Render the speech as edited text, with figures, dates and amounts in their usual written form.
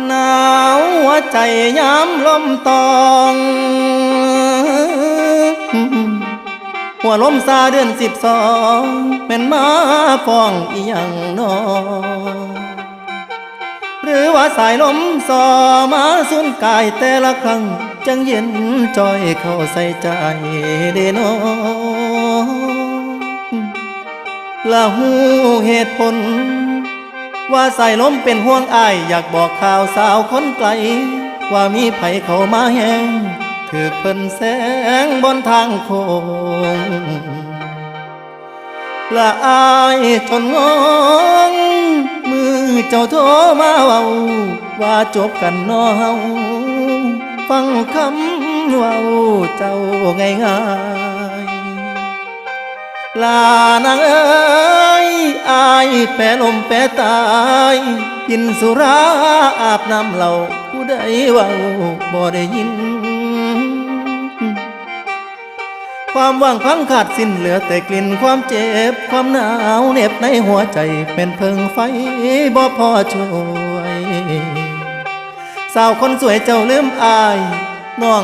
หนาวหัวใจย้ำลมตองหัวลมซาเดือน12เป็นมาฟ้องอีหยังนอหรือว่าสายลมสอมาสุนกายแต่ละครั้งจังเย็นจอยเข้าใส่ใจเดนอละหูเหตุผลว่าสายลมเป็นห่วงอายอยากบอกข่าวสาวคนไกลว่ามีไผเข้ามาแหงถือเพิ่นแสงบนทางโค้งละอายจนงงมือเจ้าโทรมาเว้าว่าจบกันน้อเฮาฟังคำเว้าเจ้าง่ายๆลานางเอ้ยอายแปรลมแปรตายกินสุราอาบน้ำเหล้าผู้ใดเว้าบ่ได้ยินความว่างพังขาดสิ้นเหลือแต่กลิ่นความเจ็บความหนาวเหน็บในหัวใจเป็นเพิงไฟบ่พอช่วยสาวคนสวยเจ้าลืมอายน้อง